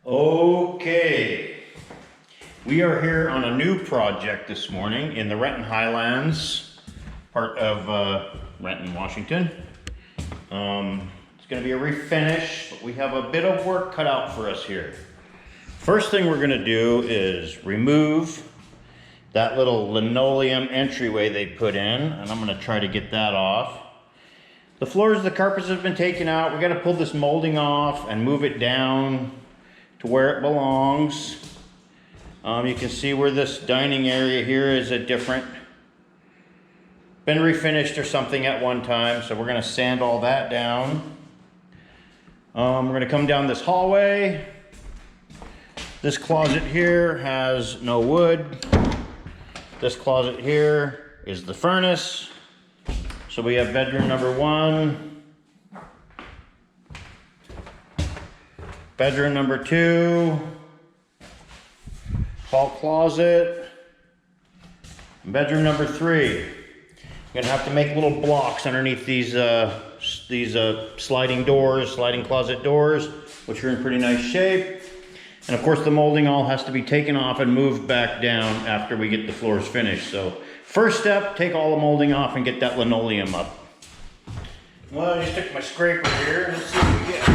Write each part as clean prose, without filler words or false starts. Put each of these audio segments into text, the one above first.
Okay, we are here on a new project this morning in the Renton Highlands, part of Renton, Washington. It's going to be a refinish, but we have a bit of work cut out for us here. First thing we're going to do is remove that little linoleum entryway they put in, and I'm going to try to get that off. The floors, the carpets have been taken out. We got to pull this molding off and move it down to where it belongs. You can see where this dining area here is been refinished or something at one time, so we're going to sand all that down. We're going to come down this hallway. This closet here has no wood. This closet here is the furnace. So we have bedroom number 1. Bedroom number 2, hall closet, and bedroom number 3. You're gonna have to make little blocks underneath these sliding doors, sliding closet doors, which are in pretty nice shape. And of course the molding all has to be taken off and moved back down after we get the floors finished. So first step, take all the molding off and get that linoleum up. Well, I just took my scraper here. Let's see what we get.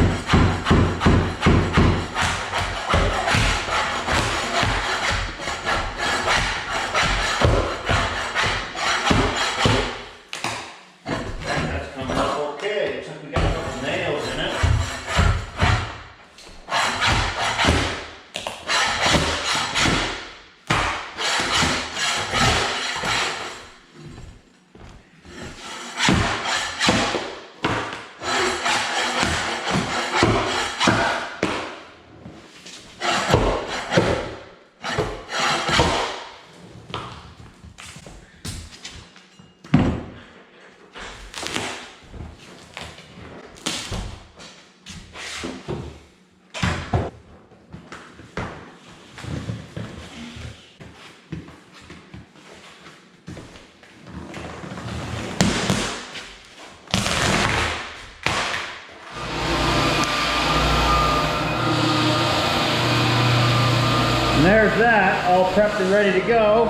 And there's that, all prepped and ready to go.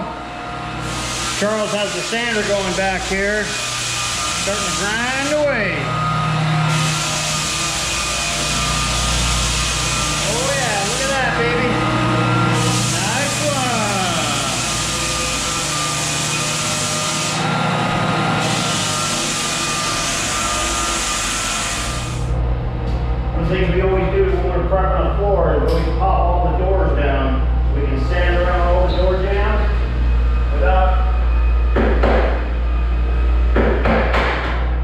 Charles has the sander going back here, starting to grind away. Oh yeah, look at that, baby. Nice one. One thing we always do when we're prepping a floor is we pop all the doors down. We can stand around all the door jams without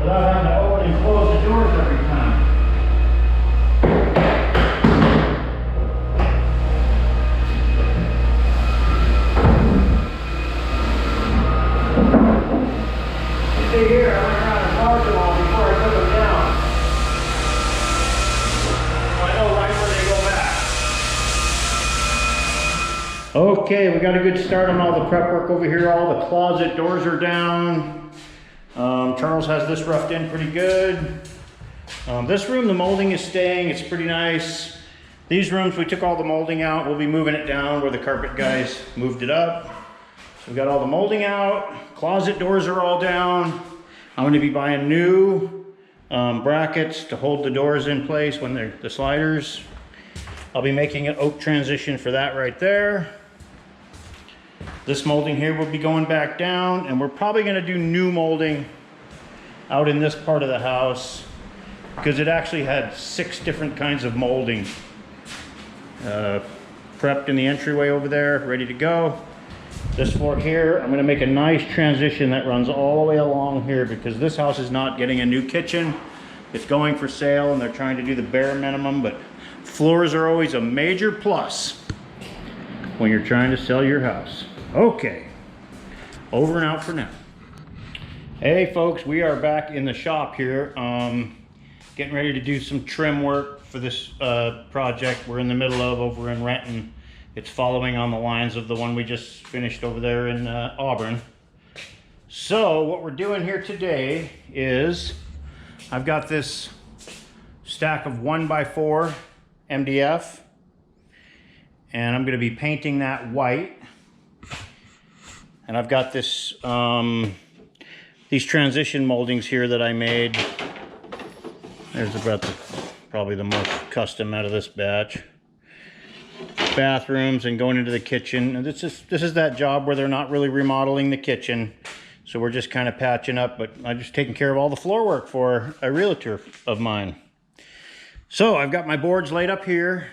having to open and close the doors every time. You see here, I went around and marked them all before I took them down. I know right where they go back. Okay, we got a good start on all the prep work over here. All the closet doors are down. Charles has this roughed in pretty good. This room, the molding is staying. It's pretty nice. These rooms, we took all the molding out. We'll be moving it down where the carpet guys moved it up. So we got all the molding out. Closet doors are all down. I'm going to be buying new brackets to hold the doors in place when they're the sliders. I'll be making an oak transition for that right there. This molding here will be going back down, and we're probably going to do new molding out in this part of the house because it actually had 6 different kinds of molding prepped in the entryway over there, ready to go. This floor here, I'm going to make a nice transition that runs all the way along here because this house is not getting a new kitchen. It's going for sale and they're trying to do the bare minimum, but floors are always a major plus when you're trying to sell your house. Okay, over and out for now. Hey folks, we are back in the shop here, getting ready to do some trim work for this project we're in the middle of over in Renton. It's following on the lines of the one we just finished over there in Auburn. So what we're doing here today is I've got this stack of 1x4 MDF. and I'm going to be painting that white. And I've got this these transition moldings here that I made. There's about probably the most custom out of this batch. Bathrooms and going into the kitchen. And this is that job where they're not really remodeling the kitchen, so we're just kind of patching up, but I'm just taking care of all the floor work for a realtor of mine. So I've got my boards laid up here.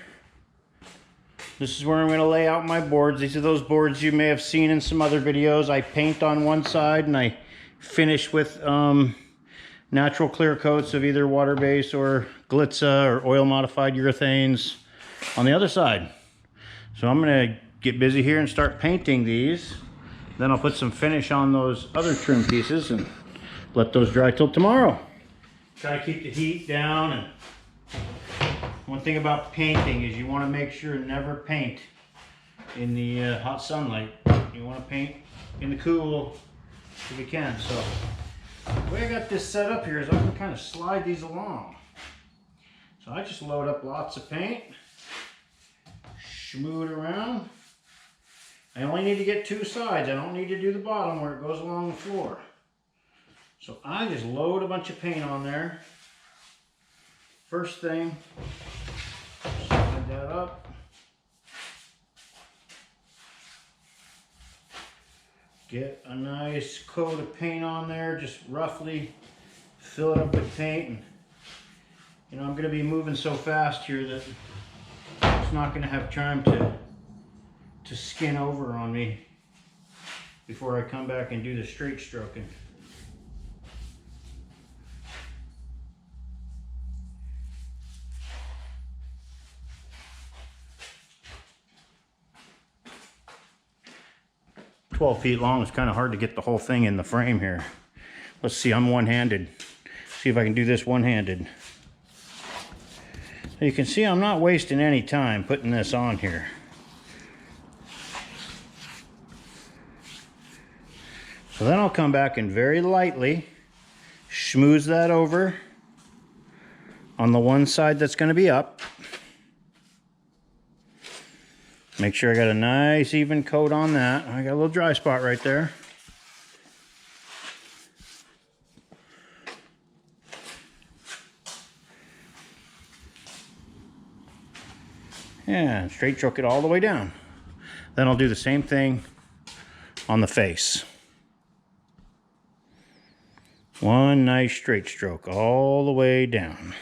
This is where I'm going to lay out my boards. These are those boards you may have seen in some other videos. I paint on one side and I finish with natural clear coats of either water-based or glitza or oil modified urethanes on the other side. So I'm going to get busy here and start painting these. Then I'll put some finish on those other trim pieces and let those dry till tomorrow. Try to keep the heat down. And one thing about painting is you want to make sure to never paint in the hot sunlight. You want to paint in the cool if you can. So the way I got this set up here is I can kind of slide these along. So I just load up lots of paint. Schmoo it around. I only need to get two sides. I don't need to do the bottom where it goes along the floor. So I just load a bunch of paint on there. First thing, slide that up. Get a nice coat of paint on there. Just roughly fill it up with paint. And, you know, I'm going to be moving so fast here that it's not going to have time to skin over on me before I come back and do the straight stroking. "12 feet long, it's kind of hard to get the whole thing in the frame here. Let's see, I'm one-handed. See if I can do this one-handed. So you can see I'm not wasting any time putting this on here. So then I'll come back and very lightly schmooze that over on the one side that's going to be up. Make sure I got a nice even coat on that. I got a little dry spot right there. And straight stroke it all the way down. Then I'll do the same thing on the face. One nice straight stroke all the way down.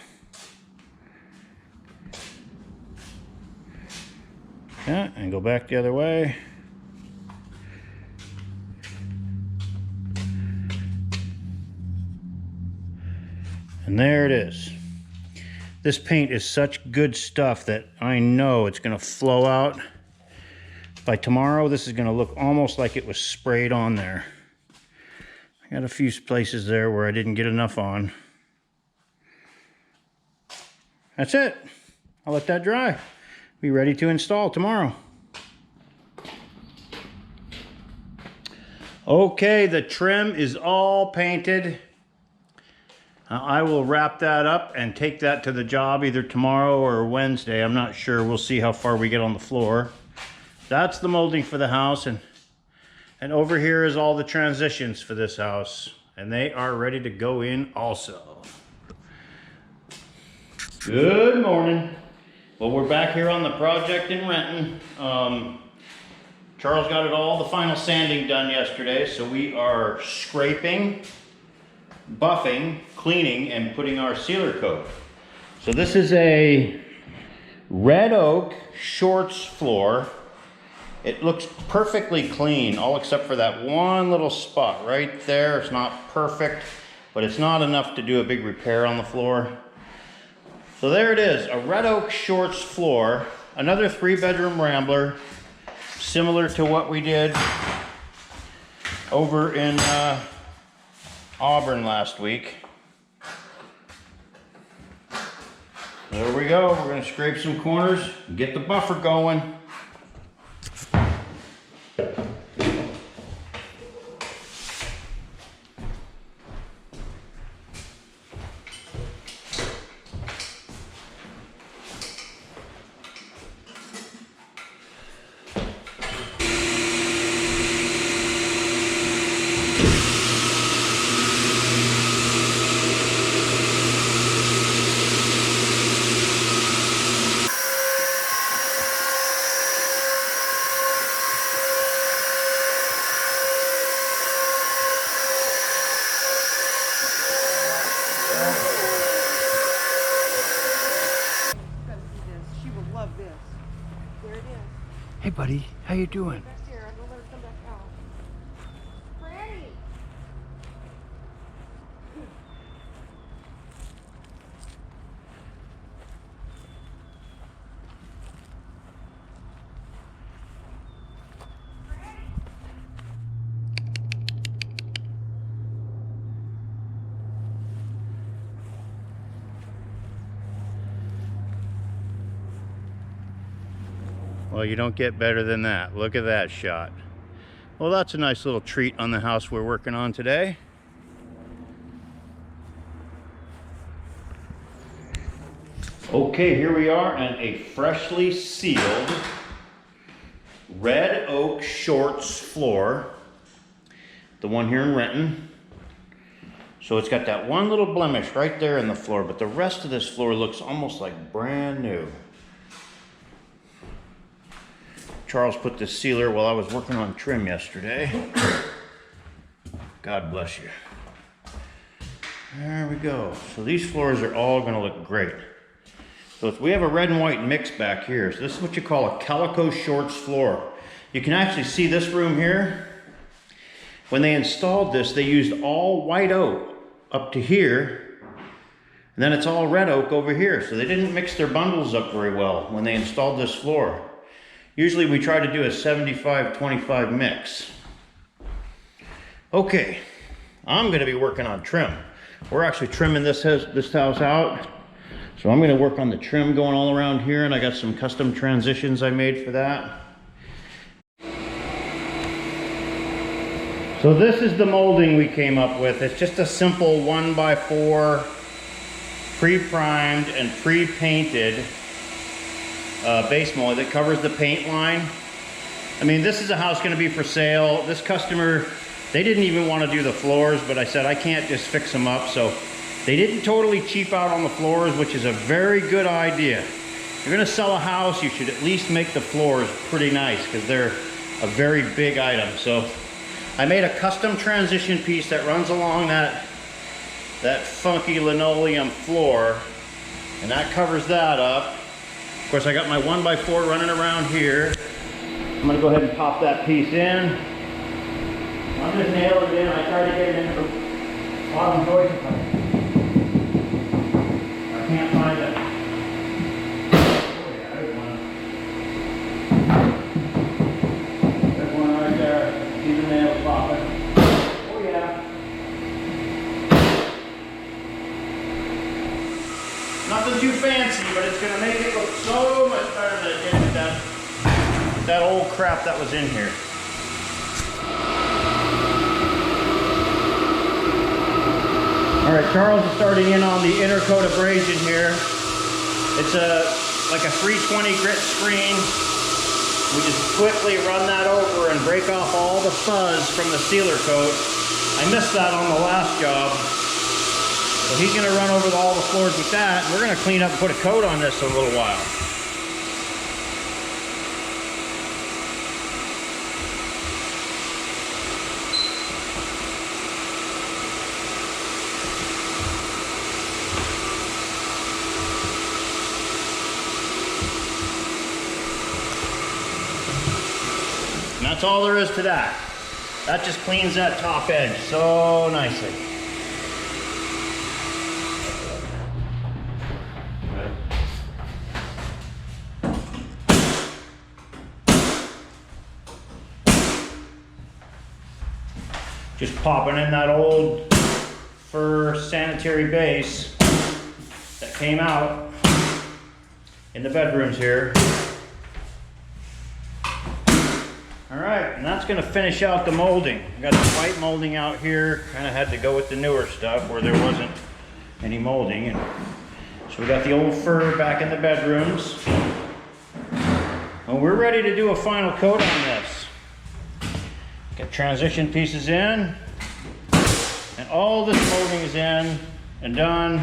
Yeah, and go back the other way. And there it is. This paint is such good stuff that I know it's going to flow out. By tomorrow, this is going to look almost like it was sprayed on there. I got a few places there where I didn't get enough on. That's it. I'll let that dry. Be ready to install tomorrow. Okay, the trim is all painted. I will wrap that up and take that to the job either tomorrow or Wednesday. I'm not sure. We'll see how far we get on the floor. That's the molding for the house, and over here is all the transitions for this house, and they are ready to go in also. Good morning. Well, we're back here on the project in Renton. Charles got all the final sanding done yesterday, so we are scraping, buffing, cleaning, and putting our sealer coat. So this is a red oak shorts floor. It looks perfectly clean, all except for that one little spot right there. It's not perfect, but it's not enough to do a big repair on the floor. So there it is, a red oak shorts floor, another 3-bedroom rambler, similar to what we did over in Auburn last week. There we go. We're going to scrape some corners and get the buffer going. love this. There it is. Hey buddy, how you doing? Back here. I'm gonna let her come back out. Franny! Well, you don't get better than that. Look at that shot. Well, that's a nice little treat on the house we're working on today. Okay, here we are on a freshly sealed red oak shorts floor. The one here in Renton. So it's got that one little blemish right there in the floor, but the rest of this floor looks almost like brand new. Charles put this sealer while I was working on trim yesterday. God bless you. There we go. So these floors are all going to look great. So we have a red and white mix back here. So this is what you call a calico shorts floor. You can actually see this room here. When they installed this, they used all white oak up to here. And then it's all red oak over here. So they didn't mix their bundles up very well when they installed this floor. Usually we try to do a 75-25 mix. Okay, I'm gonna be working on trim. We're actually trimming this house out. So I'm gonna work on the trim going all around here, and I got some custom transitions I made for that. So this is the molding we came up with. It's just a simple 1x4 pre-primed and pre-painted base mold that covers the paint line. I mean, this is a house going to be for sale. This customer, they didn't even want to do the floors, but I said I can't just fix them up. So they didn't totally cheap out on the floors, which is a very good idea. If you're going to sell a house, you should at least make the floors pretty nice because they're a very big item. So I made a custom transition piece that runs along that funky linoleum floor, and that covers that up. Of course, I got my 1x4 running around here. I'm gonna go ahead and pop that piece in. I'm just nailing it in. I tried to get it in the bottom joint. I can't find it. Oh yeah, there's one. There's one right there. See the nails popping. Oh yeah. Nothing too fancy, but it's gonna make it look so much better than it did with that old crap that was in here. All right, Charles is starting in on the inner coat abrasion here. It's like a 320 grit screen. We just quickly run that over and break off all the fuzz from the sealer coat. I missed that on the last job. So he's gonna run over all the floors with that. We're gonna clean up and put a coat on this in a little while. And that's all there is to that. That just cleans that top edge so nicely. Just popping in that old fur sanitary base that came out in the bedrooms here. All right, and that's gonna finish out the molding. Got the white molding out here. Kind of had to go with the newer stuff where there wasn't any molding. And so we got the old fur back in the bedrooms. And we're ready to do a final coat on this. Get transition pieces in, and all this molding is in and done.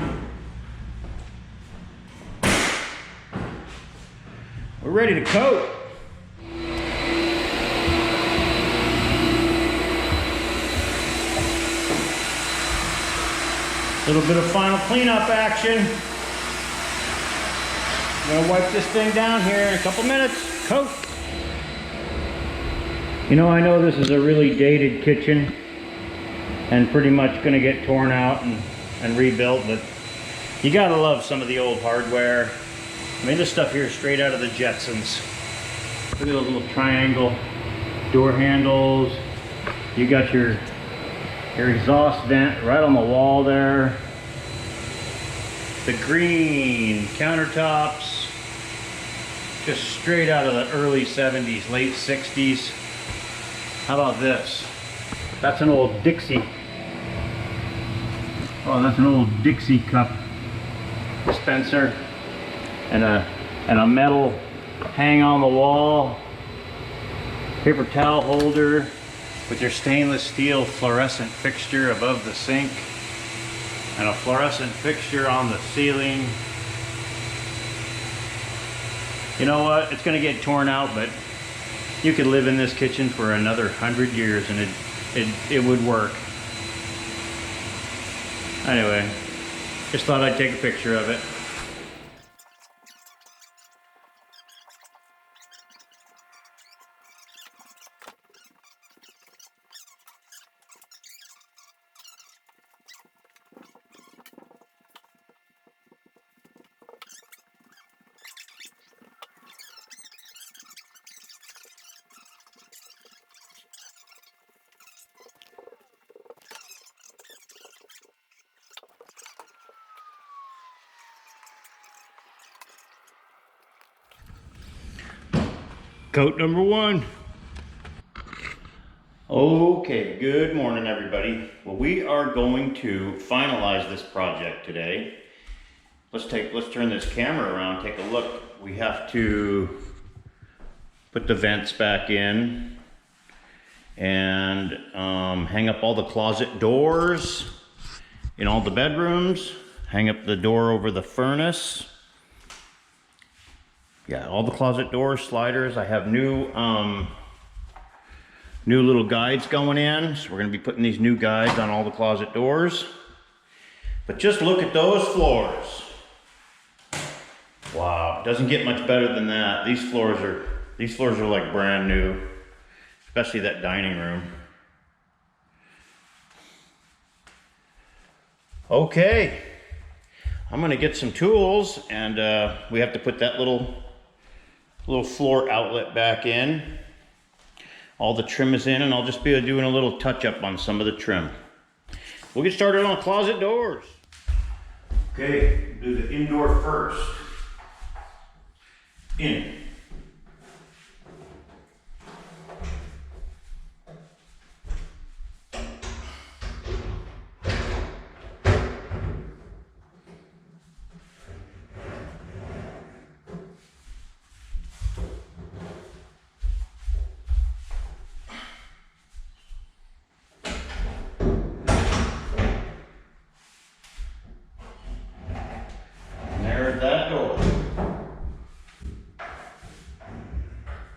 We're ready to coat. A little bit of final cleanup action. Gonna wipe this thing down here in a couple minutes. Coat. You know, I know this is a really dated kitchen and pretty much gonna get torn out and rebuilt, but you gotta love some of the old hardware. I mean, this stuff here is straight out of the Jetsons. Look at those little triangle door handles. You got your exhaust vent right on the wall there. The green countertops, just straight out of the early 70s, late 60s. How about this? That's an old Dixie. Oh, that's an old Dixie cup dispenser, and a metal hang on the wall, paper towel holder with your stainless steel fluorescent fixture above the sink, and a fluorescent fixture on the ceiling. You know what? It's gonna get torn out, but you could live in this kitchen for another 100 years and it would work. Anyway, just thought I'd take a picture of it. Coat number one. Okay, good morning everybody. Well, we are going to finalize this project today. Let's turn this camera around, take a look. We have to put the vents back in and hang up all the closet doors in all the bedrooms, hang up the door over the furnace. Yeah, all the closet doors, sliders. I have new little guides going in. So we're gonna be putting these new guides on all the closet doors. But just look at those floors. Wow, doesn't get much better than that. These floors are like brand new, especially that dining room. Okay, I'm gonna get some tools, and we have to put that little floor outlet back in. All the trim is in, and I'll just be doing a little touch up on some of the trim. We'll get started on closet doors. Okay, do the indoor first. In. That door.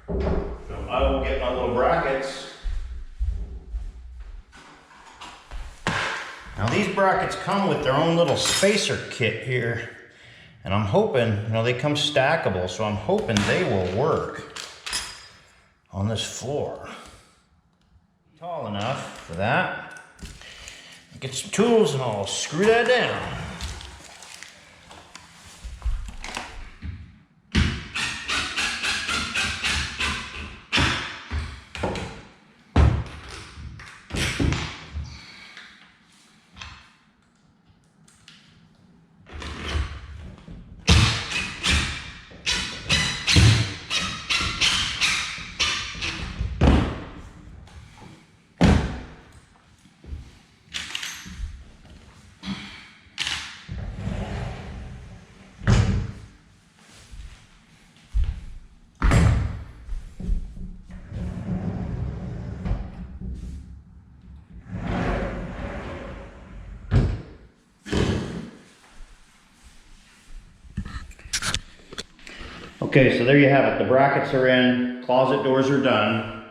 So I will get my little brackets. Now these brackets come with their own little spacer kit here. And I'm hoping, you know, they come stackable, so I'm hoping they will work on this floor. Tall enough for that. Get some tools and I'll screw that down. Okay, so there you have it. The brackets are in, closet doors are done.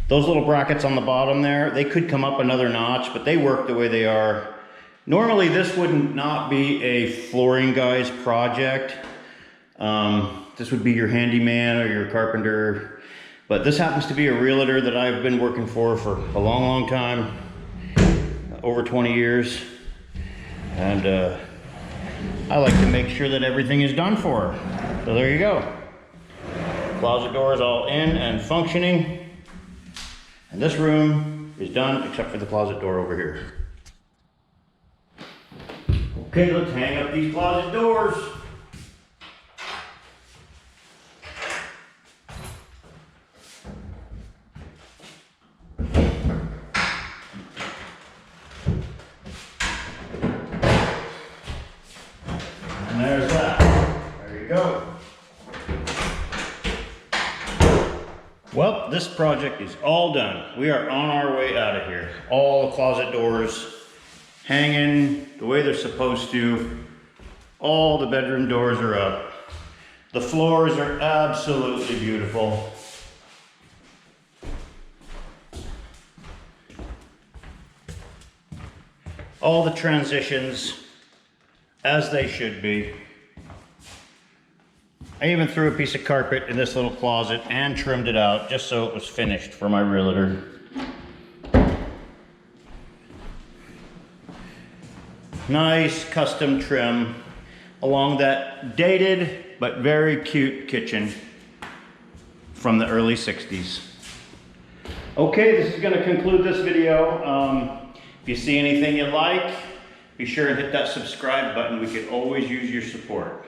Those little brackets on the bottom there, they could come up another notch, but they work the way they are. Normally this would not be a flooring guy's project. This would be your handyman or your carpenter. But this happens to be a realtor that I've been working for a long, long time. Over 20 years. And I like to make sure that everything is done for her. So there you go. Closet door is all in and functioning. And this room is done except for the closet door over here. Okay, let's hang up these closet doors. And there's that. There you go. Well, this project is all done. We are on our way out of here. All the closet doors hanging the way they're supposed to. All the bedroom doors are up. The floors are absolutely beautiful. All the transitions as they should be. I even threw a piece of carpet in this little closet and trimmed it out just so it was finished for my realtor. Nice custom trim along that dated but very cute kitchen from the early 60s. Okay, this is going to conclude this video. If you see anything you like, be sure and hit that subscribe button. We could always use your support.